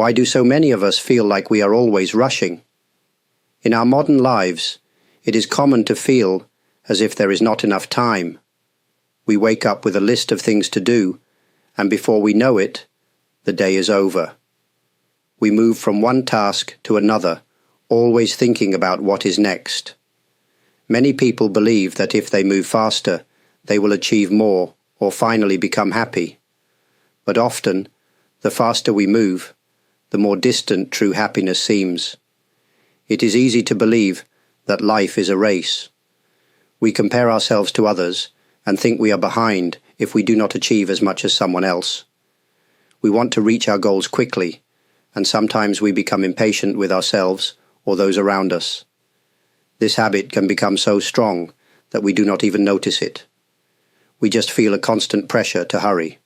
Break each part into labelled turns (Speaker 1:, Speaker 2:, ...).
Speaker 1: Why do so many of us feel like we are always rushing? In our modern lives, it is common to feel as if there is not enough time. We wake up with a list of things to do, and before we know it, the day is over. We move from one task to another, always thinking about what is next. Many people believe that if they move faster, they will achieve more or finally become happy. But often, the faster we move, the more distant true happiness seems. It is easy to believe that life is a race. We compare ourselves to others and think we are behind if we do not achieve as much as someone else. We want to reach our goals quickly, and sometimes we become impatient with ourselves or those around us. This habit can become so strong that we do not even notice it. We just feel a constant pressure to hurry.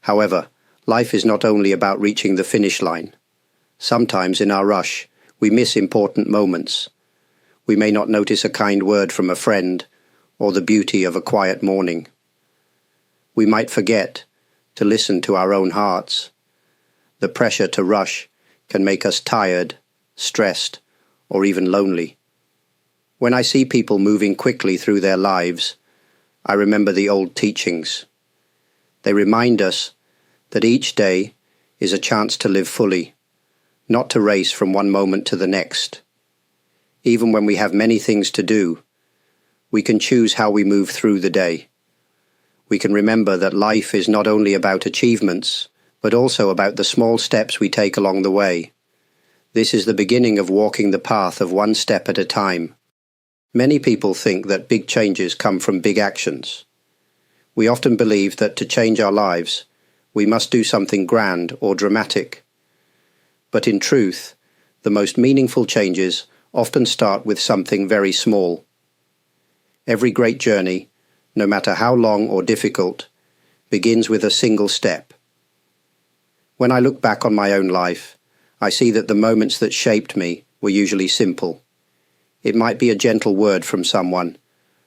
Speaker 1: However, life is not only about reaching the finish line. Sometimes in our rush, we miss important moments. We may not notice a kind word from a friend or the beauty of a quiet morning. We might forget to listen to our own hearts. The pressure to rush can make us tired, stressed, or even lonely. When I see people moving quickly through their lives, I remember the old teachings. They remind us that each day is a chance to live fully, not to race from one moment to the next. Even when we have many things to do, we can choose how we move through the day. We can remember that life is not only about achievements, but also about the small steps we take along the way. This is the beginning of walking the path of one step at a time. Many people think that big changes come from big actions. We often believe that to change our lives, we must do something grand or dramatic. But in truth, the most meaningful changes often start with something very small. Every great journey, no matter how long or difficult, begins with a single step. When I look back on my own life, I see that the moments that shaped me were usually simple. It might be a gentle word from someone,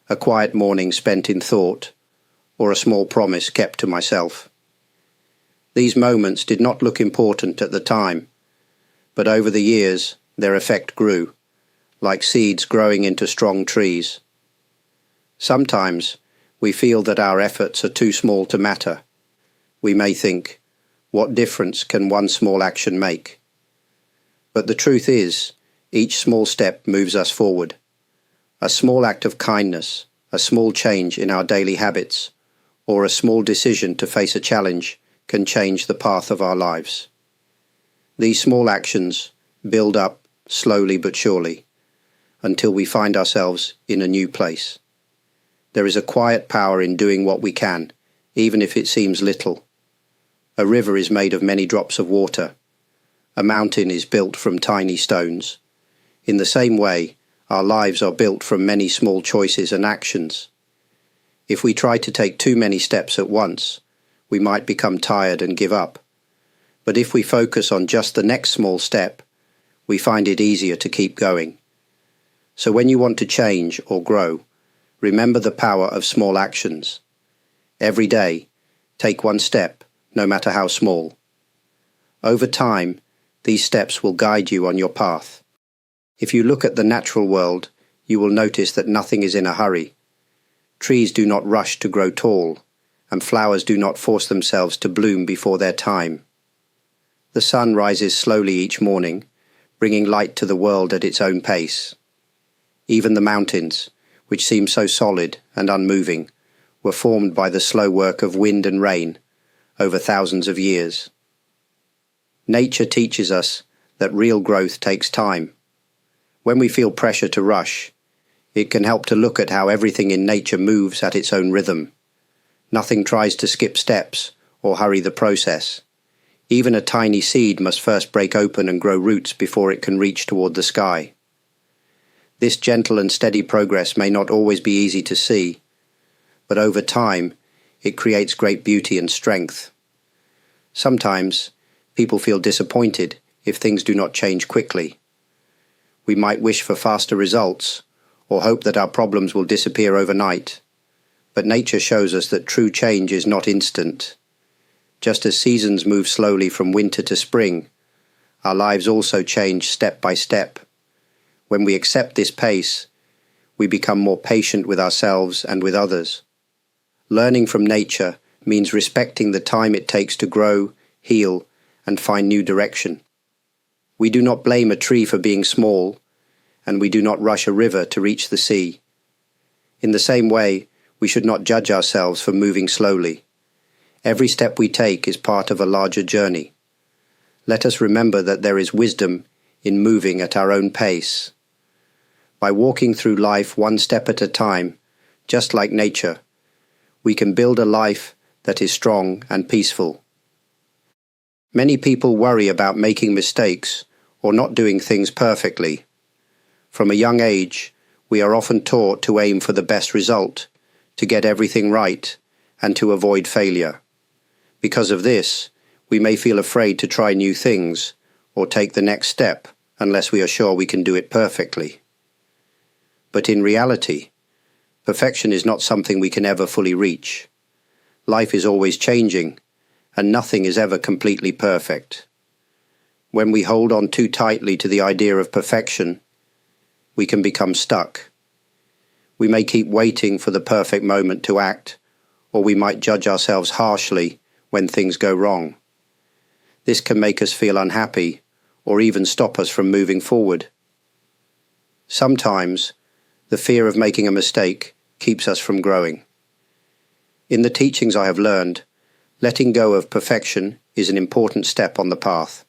Speaker 1: a quiet morning spent in thought, or a small promise kept to myself. These moments did not look important at the time, but over the years their effect grew, like seeds growing into strong trees. Sometimes we feel that our efforts are too small to matter. We may think, what difference can one small action make? But the truth is, each small step moves us forward. A small act of kindness, a small change in our daily habits, or a small decision to face a challenge can change the path of our lives. These small actions build up slowly but surely, until we find ourselves in a new place. There is a quiet power in doing what we can, even if it seems little. A river is made of many drops of water. A mountain is built from tiny stones. In the same way, our lives are built from many small choices and actions. If we try to take too many steps at once, we might become tired and give up. But if we focus on just the next small step, we find it easier to keep going. So when you want to change or grow, remember the power of small actions. Every day, take one step, no matter how small. Over time, these steps will guide you on your path. If you look at the natural world, you will notice that nothing is in a hurry. Trees do not rush to grow tall, and flowers do not force themselves to bloom before their time. The sun rises slowly each morning, bringing light to the world at its own pace. Even the mountains, which seem so solid and unmoving, were formed by the slow work of wind and rain over thousands of years. Nature teaches us that real growth takes time. When we feel pressure to rush, it can help to look at how everything in nature moves at its own rhythm. Nothing tries to skip steps or hurry the process. Even a tiny seed must first break open and grow roots before it can reach toward the sky. This gentle and steady progress may not always be easy to see, but over time, it creates great beauty and strength. Sometimes, people feel disappointed if things do not change quickly. We might wish for faster results, or hope that our problems will disappear overnight. But nature shows us that true change is not instant. Just as seasons move slowly from winter to spring, our lives also change step by step. When we accept this pace, we become more patient with ourselves and with others. Learning from nature means respecting the time it takes to grow, heal, and find new direction. We do not blame a tree for being small, and we do not rush a river to reach the sea. In the same way, we should not judge ourselves for moving slowly. Every step we take is part of a larger journey. Let us remember that there is wisdom in moving at our own pace. By walking through life one step at a time, just like nature, we can build a life that is strong and peaceful. Many people worry about making mistakes or not doing things perfectly. From a young age, we are often taught to aim for the best result, to get everything right, and to avoid failure. Because of this, we may feel afraid to try new things or take the next step unless we are sure we can do it perfectly. But in reality, perfection is not something we can ever fully reach. Life is always changing, and nothing is ever completely perfect. When we hold on too tightly to the idea of perfection, we can become stuck. We may keep waiting for the perfect moment to act, or we might judge ourselves harshly when things go wrong. This can make us feel unhappy, or even stop us from moving forward. Sometimes, the fear of making a mistake keeps us from growing. In the teachings I have learned, letting go of perfection is an important step on the path.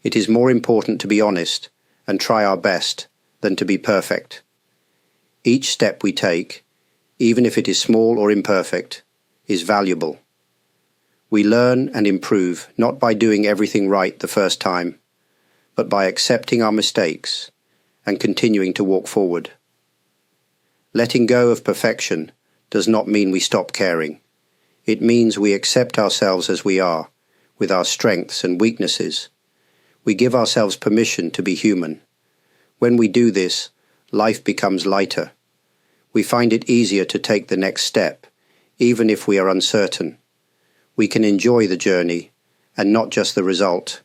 Speaker 1: It is more important to be honest and try our best than to be perfect. Each step we take, even if it is small or imperfect, is valuable. We learn and improve not by doing everything right the first time, but by accepting our mistakes and continuing to walk forward. Letting go of perfection does not mean we stop caring. It means we accept ourselves as we are, with our strengths and weaknesses. We give ourselves permission to be human. When we do this, life becomes lighter. We find it easier to take the next step, even if we are uncertain. We can enjoy the journey, and not just the result.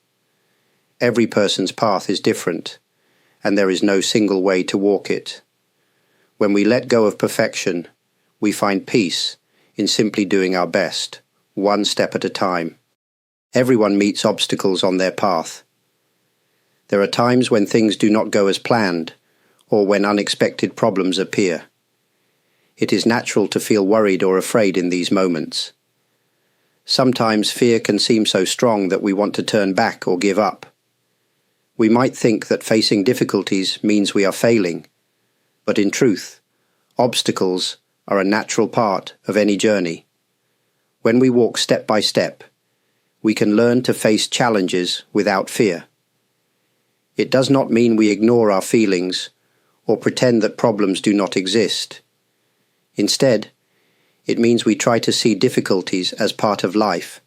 Speaker 1: Every person's path is different, and there is no single way to walk it. When we let go of perfection, we find peace in simply doing our best, one step at a time. Everyone meets obstacles on their path. There are times when things do not go as planned, or when unexpected problems appear. It is natural to feel worried or afraid in these moments. Sometimes fear can seem so strong that we want to turn back or give up. We might think that facing difficulties means we are failing, but in truth, obstacles are a natural part of any journey. When we walk step by step, we can learn to face challenges without fear. It does not mean we ignore our feelings or pretend that problems do not exist. Instead, it means we try to see difficulties as part of life,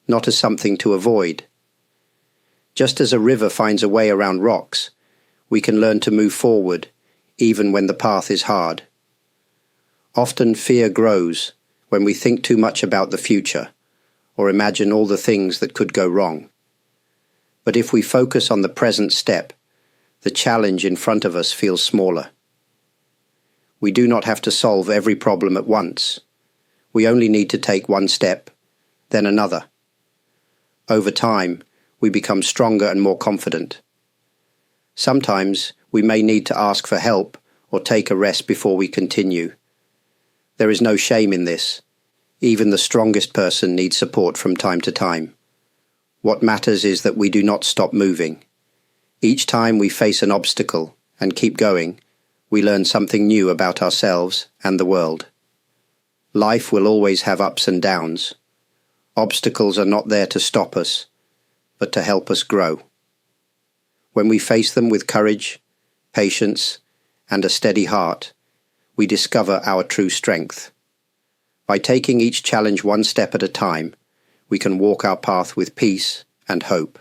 Speaker 1: not as something to avoid. Just as a river finds a way around rocks, we can learn to move forward, even when the path is hard. Often fear grows when we think too much about the future, or imagine all the things that could go wrong. But if we focus on the present step, the challenge in front of us feels smaller. We do not have to solve every problem at once. We only need to take one step, then another. Over time, we become stronger and more confident. Sometimes we may need to ask for help or take a rest before we continue. There is no shame in this. Even the strongest person needs support from time to time. What matters is that we do not stop moving. Each time we face an obstacle and keep going, we learn something new about ourselves and the world. Life will always have ups and downs. Obstacles are not there to stop us, but to help us grow. When we face them with courage, patience, and a steady heart, we discover our true strength. By taking each challenge one step at a time, we can walk our path with peace and hope.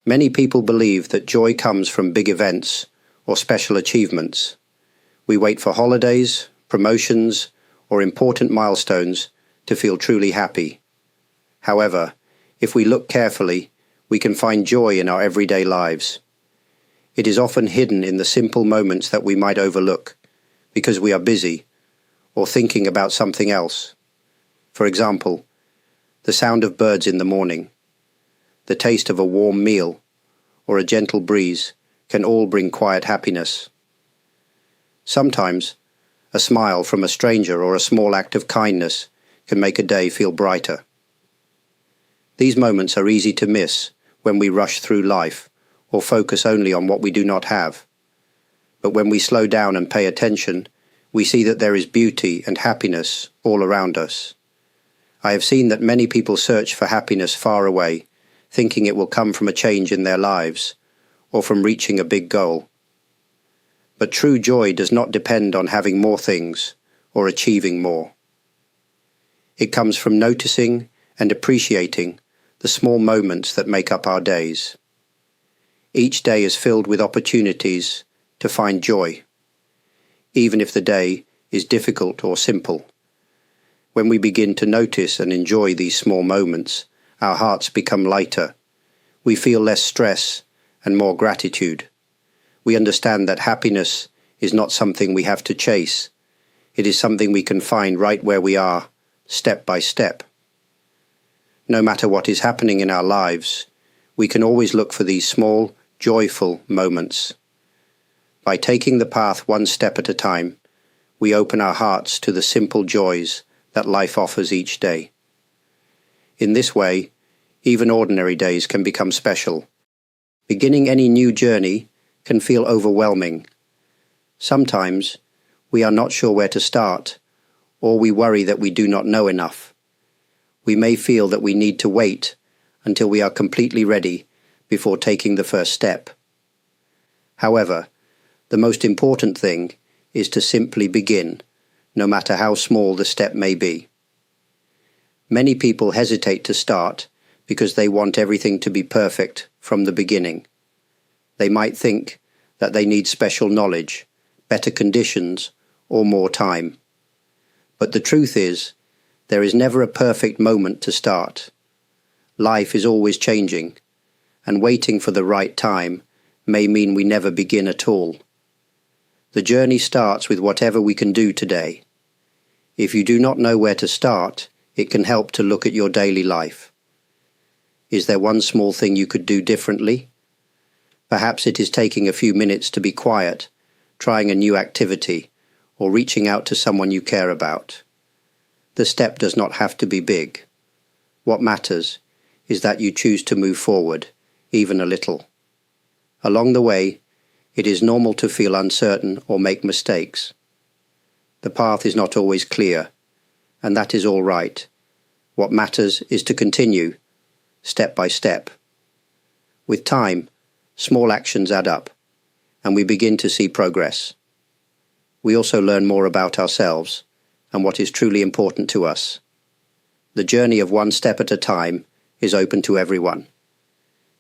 Speaker 1: Many people believe that joy comes from big events or special achievements. We wait for holidays, promotions, or important milestones to feel truly happy. However, if we look carefully, we can find joy in our everyday lives. It is often hidden in the simple moments that we might overlook, because we are busy or thinking about something else. For example, the sound of birds in the morning, the taste of a warm meal, or a gentle breeze can all bring quiet happiness. Sometimes, a smile from a stranger or a small act of kindness can make a day feel brighter. These moments are easy to miss when we rush through life or focus only on what we do not have. But when we slow down and pay attention, we see that there is beauty and happiness all around us. I have seen that many people search for happiness far away, thinking it will come from a change in their lives or from reaching a big goal. But true joy does not depend on having more things or achieving more. It comes from noticing and appreciating the small moments that make up our days. Each day is filled with opportunities to find joy, even if the day is difficult or simple. When we begin to notice and enjoy these small moments, our hearts become lighter. We feel less stress and more gratitude. We understand that happiness is not something we have to chase. It is something we can find right where we are, step by step. No matter what is happening in our lives, we can always look for these small, joyful moments. By taking the path one step at a time, we open our hearts to the simple joys that life offers each day. In this way, even ordinary days can become special. Beginning any new journey can feel overwhelming. Sometimes we are not sure where to start, or we worry that we do not know enough. We may feel that we need to wait until we are completely ready before taking the first step. However, the most important thing is to simply begin, no matter how small the step may be. Many people hesitate to start because they want everything to be perfect from the beginning. They might think that they need special knowledge, better conditions, or more time. But the truth is, there is never a perfect moment to start. Life is always changing, and waiting for the right time may mean we never begin at all. The journey starts with whatever we can do today. If you do not know where to start, it can help to look at your daily life. Is there one small thing you could do differently? Perhaps it is taking a few minutes to be quiet, trying a new activity, or reaching out to someone you care about. The step does not have to be big. What matters is that you choose to move forward, even a little. Along the way, it is normal to feel uncertain or make mistakes. The path is not always clear, and that is all right. What matters is to continue, step by step. With time, small actions add up, and we begin to see progress. We also learn more about ourselves and what is truly important to us. The journey of one step at a time is open to everyone.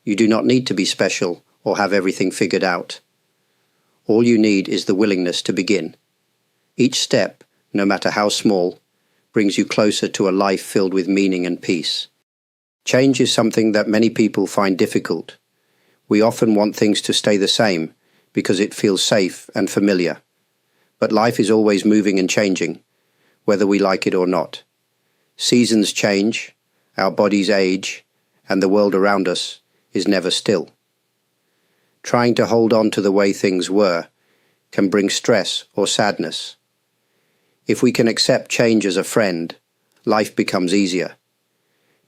Speaker 1: You do not need to be special or have everything figured out. All you need is the willingness to begin. Each step, no matter how small, brings you closer to a life filled with meaning and peace. Change is something that many people find difficult. We often want things to stay the same because it feels safe and familiar. But life is always moving and changing, whether we like it or not. Seasons change, our bodies age, and the world around us is never still. Trying to hold on to the way things were can bring stress or sadness. If we can accept change as a friend, life becomes easier.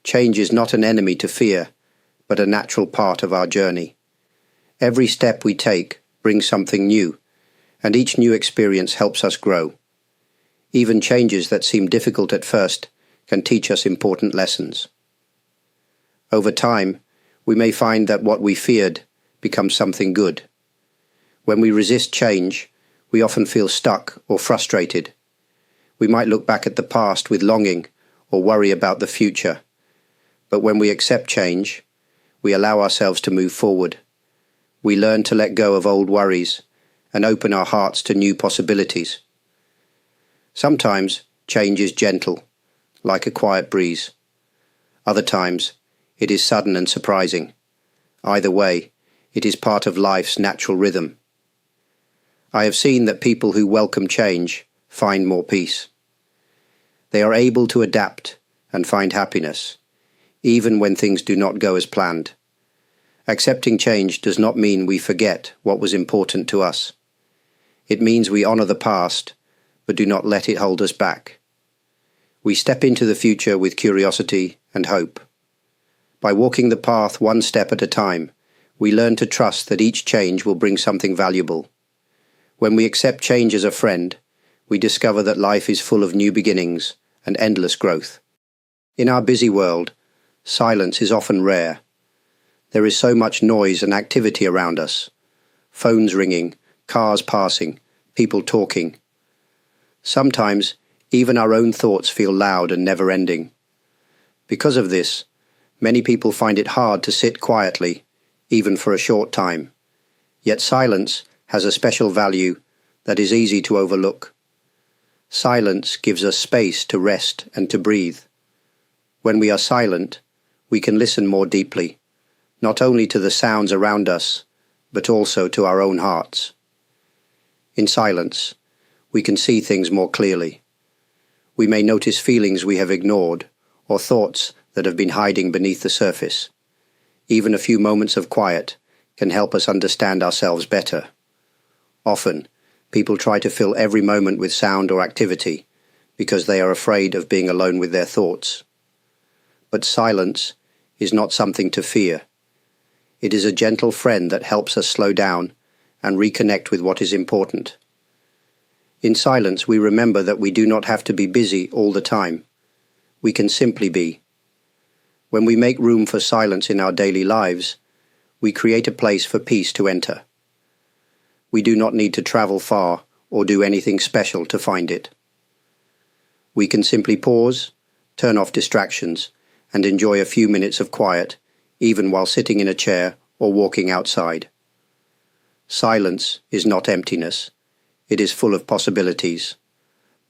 Speaker 1: Change is not an enemy to fear, but a natural part of our journey. Every step we take brings something new, and each new experience helps us grow. Even changes that seem difficult at first can teach us important lessons. Over time, we may find that what we feared becomes something good. When we resist change, we often feel stuck or frustrated. We might look back at the past with longing or worry about the future. But when we accept change, we allow ourselves to move forward. We learn to let go of old worries and open our hearts to new possibilities. Sometimes change is gentle, like a quiet breeze. Other times, it is sudden and surprising, Either way, it is part of life's natural rhythm. I have seen that people who welcome change find more peace. They are able to adapt and find happiness, even when things do not go as planned. Accepting change does not mean we forget what was important to us. It means we honor the past, but do not let it hold us back. We step into the future with curiosity and hope. By walking the path one step at a time, we learn to trust that each change will bring something valuable. When we accept change as a friend, we discover that life is full of new beginnings and endless growth. In our busy world, silence is often rare. There is so much noise and activity around us. Phones ringing, cars passing, people talking. Sometimes, even our own thoughts feel loud and never-ending. Because of this, many people find it hard to sit quietly, even for a short time. Yet silence has a special value that is easy to overlook. Silence gives us space to rest and to breathe. When we are silent, we can listen more deeply, not only to the sounds around us, but also to our own hearts. In silence, we can see things more clearly. We may notice feelings we have ignored, or thoughts that have been hiding beneath the surface. Even a few moments of quiet can help us understand ourselves better. Often, people try to fill every moment with sound or activity because they are afraid of being alone with their thoughts. But silence is not something to fear. It is a gentle friend that helps us slow down and reconnect with what is important. In silence, we remember that we do not have to be busy all the time. We can simply be. When we make room for silence in our daily lives, we create a place for peace to enter. We do not need to travel far or do anything special to find it. We can simply pause, turn off distractions, and enjoy a few minutes of quiet, even while sitting in a chair or walking outside. Silence is not emptiness. It is full of possibilities.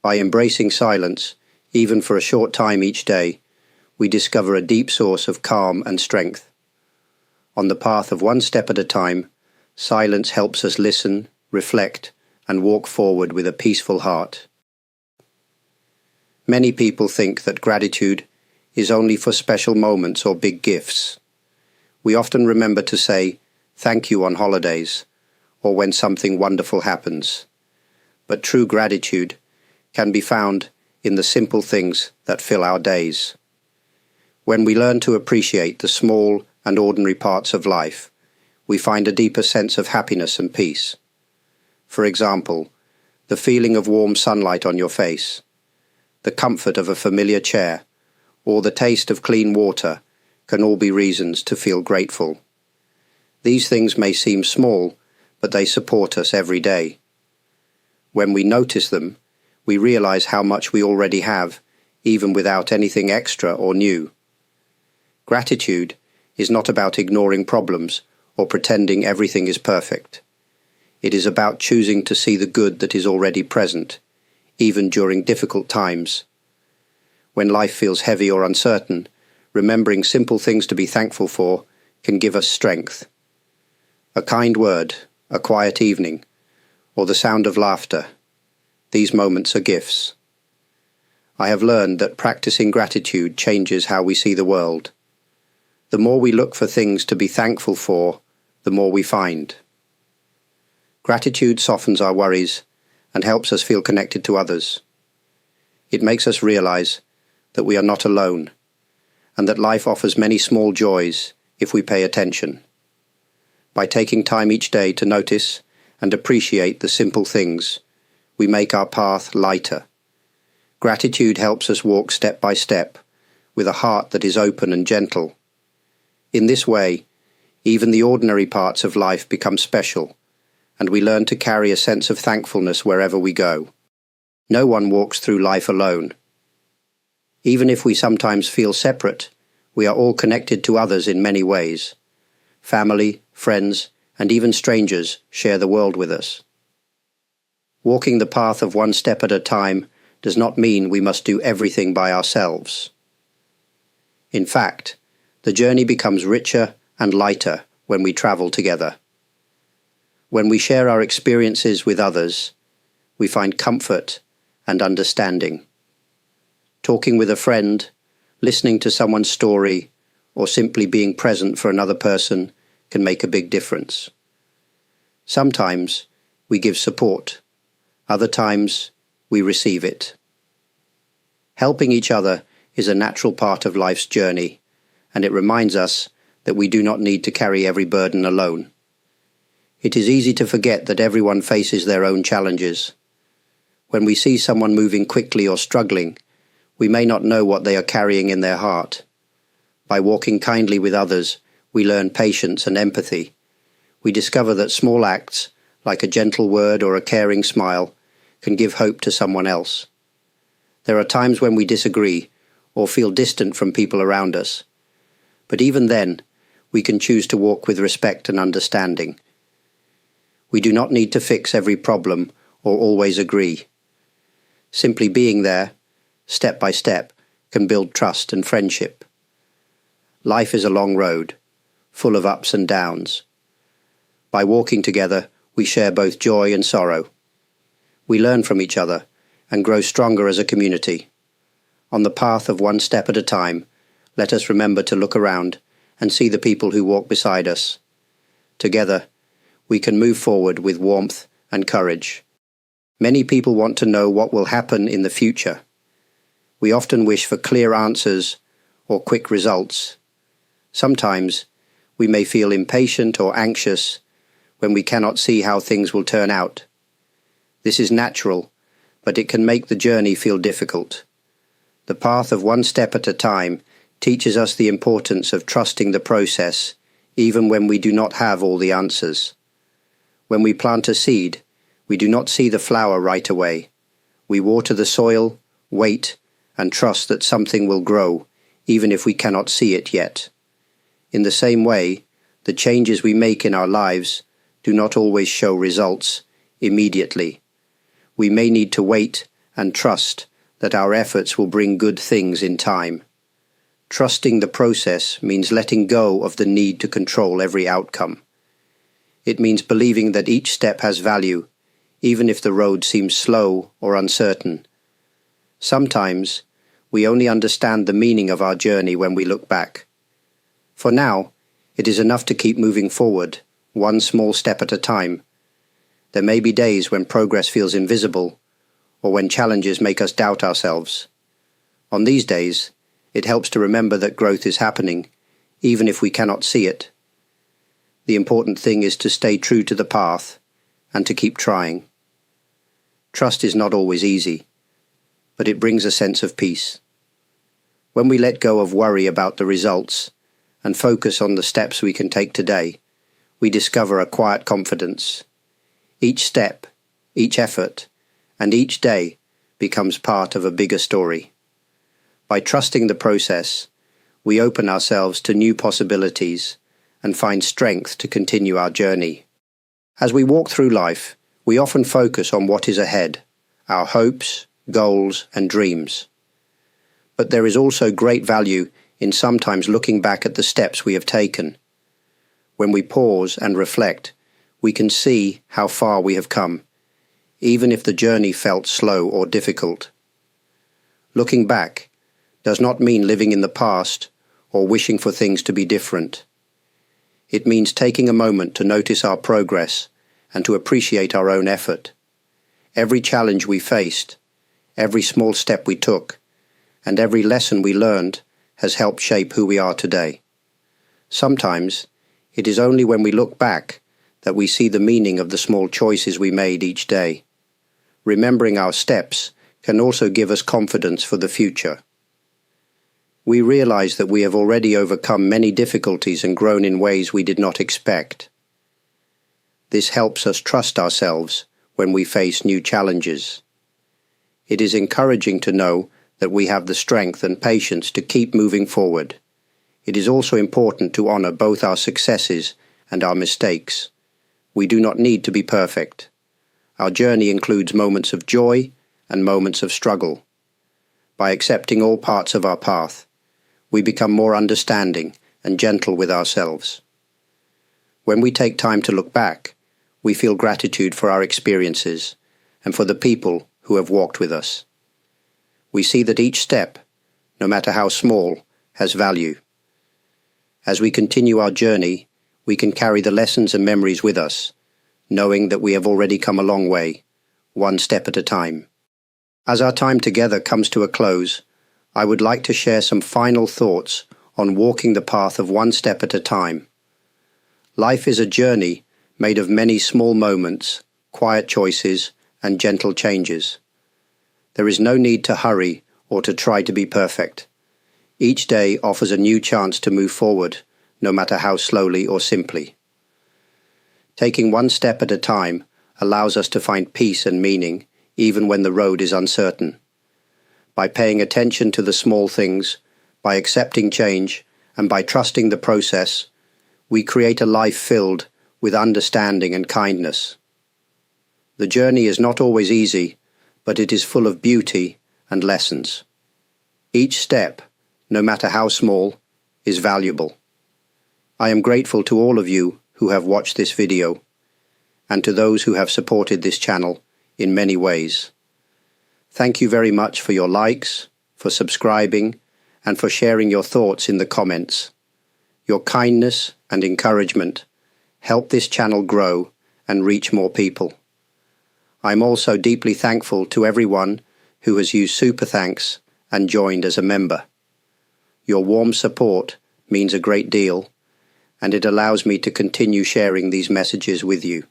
Speaker 1: By embracing silence, even for a short time each day, we discover a deep source of calm and strength. On the path of one step at a time, silence helps us listen, reflect, and walk forward with a peaceful heart. Many people think that gratitude is only for special moments or big gifts. We often remember to say, "Thank you" on holidays, or when something wonderful happens. But true gratitude can be found in the simple things that fill our days. When we learn to appreciate the small and ordinary parts of life, we find a deeper sense of happiness and peace. For example, the feeling of warm sunlight on your face, the comfort of a familiar chair, or the taste of clean water can all be reasons to feel grateful. These things may seem small, but they support us every day. When we notice them, we realize how much we already have, even without anything extra or new. Gratitude is not about ignoring problems or pretending everything is perfect. It is about choosing to see the good that is already present, even during difficult times. When life feels heavy or uncertain, remembering simple things to be thankful for can give us strength. A kind word, a quiet evening, or the sound of laughter. These moments are gifts. I have learned that practicing gratitude changes how we see the world. The more we look for things to be thankful for, the more we find. Gratitude softens our worries and helps us feel connected to others. It makes us realize that we are not alone, and that life offers many small joys if we pay attention. By taking time each day to notice and appreciate the simple things, we make our path lighter. Gratitude helps us walk step by step, with a heart that is open and gentle. In this way, even the ordinary parts of life become special, and we learn to carry a sense of thankfulness wherever we go. No one walks through life alone. Even if we sometimes feel separate, we are all connected to others in many ways. Family, friends, and even strangers share the world with us. Walking the path of one step at a time does not mean we must do everything by ourselves. In fact, the journey becomes richer and lighter when we travel together. When we share our experiences with others, we find comfort and understanding. Talking with a friend, listening to someone's story, or simply being present for another person can make a big difference. Sometimes we give support, other times we receive it. Helping each other is a natural part of life's journey, and it reminds us that we do not need to carry every burden alone. It is easy to forget that everyone faces their own challenges. When we see someone moving quickly or struggling, we may not know what they are carrying in their heart. By walking kindly with others, we learn patience and empathy. We discover that small acts, like a gentle word or a caring smile, can give hope to someone else. There are times when we disagree or feel distant from people around us. But even then, we can choose to walk with respect and understanding. We do not need to fix every problem or always agree. Simply being there, step by step, can build trust and friendship. Life is a long road, full of ups and downs. By walking together, we share both joy and sorrow. We learn from each other and grow stronger as a community. On the path of one step at a time, let us remember to look around and see the people who walk beside us. Together, we can move forward with warmth and courage. Many people want to know what will happen in the future. We often wish for clear answers or quick results. Sometimes we may feel impatient or anxious when we cannot see how things will turn out. This is natural, but it can make the journey feel difficult. The path of one step at a time teaches us the importance of trusting the process, even when we do not have all the answers. When we plant a seed, we do not see the flower right away. We water the soil, wait, and trust that something will grow, even if we cannot see it yet. In the same way, the changes we make in our lives do not always show results immediately. We may need to wait and trust that our efforts will bring good things in time. Trusting the process means letting go of the need to control every outcome. It means believing that each step has value, even if the road seems slow or uncertain. Sometimes, we only understand the meaning of our journey when we look back. For now, it is enough to keep moving forward, one small step at a time. There may be days when progress feels invisible, or when challenges make us doubt ourselves. On these days, it helps to remember that growth is happening, even if we cannot see it. The important thing is to stay true to the path and to keep trying. Trust is not always easy, but it brings a sense of peace. When we let go of worry about the results and focus on the steps we can take today, we discover a quiet confidence. Each step, each effort, and each day becomes part of a bigger story. By trusting the process, we open ourselves to new possibilities and find strength to continue our journey. As we walk through life, we often focus on what is ahead, our hopes, goals, and dreams. But there is also great value in sometimes looking back at the steps we have taken. When we pause and reflect, we can see how far we have come, even if the journey felt slow or difficult. Looking back does not mean living in the past or wishing for things to be different. It means taking a moment to notice our progress and to appreciate our own effort. Every challenge we faced, every small step we took, and every lesson we learned has helped shape who we are today. Sometimes, it is only when we look back that we see the meaning of the small choices we made each day. Remembering our steps can also give us confidence for the future. We realize that we have already overcome many difficulties and grown in ways we did not expect. This helps us trust ourselves when we face new challenges. It is encouraging to know that we have the strength and patience to keep moving forward. It is also important to honor both our successes and our mistakes. We do not need to be perfect. Our journey includes moments of joy and moments of struggle. By accepting all parts of our path, we become more understanding and gentle with ourselves. When we take time to look back, we feel gratitude for our experiences and for the people who have walked with us. We see that each step, no matter how small, has value. As we continue our journey, we can carry the lessons and memories with us, knowing that we have already come a long way, one step at a time. As our time together comes to a close, I would like to share some final thoughts on walking the path of one step at a time. Life is a journey made of many small moments, quiet choices, and gentle changes. There is no need to hurry or to try to be perfect. Each day offers a new chance to move forward, no matter how slowly or simply. Taking one step at a time allows us to find peace and meaning, even when the road is uncertain. By paying attention to the small things, by accepting change, and by trusting the process, we create a life filled with understanding and kindness. The journey is not always easy, but it is full of beauty and lessons. Each step, no matter how small, is valuable. I am grateful to all of you who have watched this video, and to those who have supported this channel in many ways. Thank you very much for your likes, for subscribing, and for sharing your thoughts in the comments. Your kindness and encouragement help this channel grow and reach more people. I'm also deeply thankful to everyone who has used Super Thanks and joined as a member. Your warm support means a great deal, and it allows me to continue sharing these messages with you.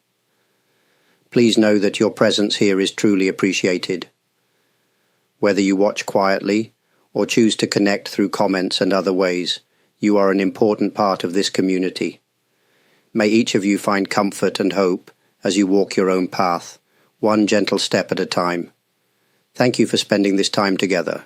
Speaker 1: Please know that your presence here is truly appreciated. Whether you watch quietly or choose to connect through comments and other ways, you are an important part of this community. May each of you find comfort and hope as you walk your own path, one gentle step at a time. Thank you for spending this time together.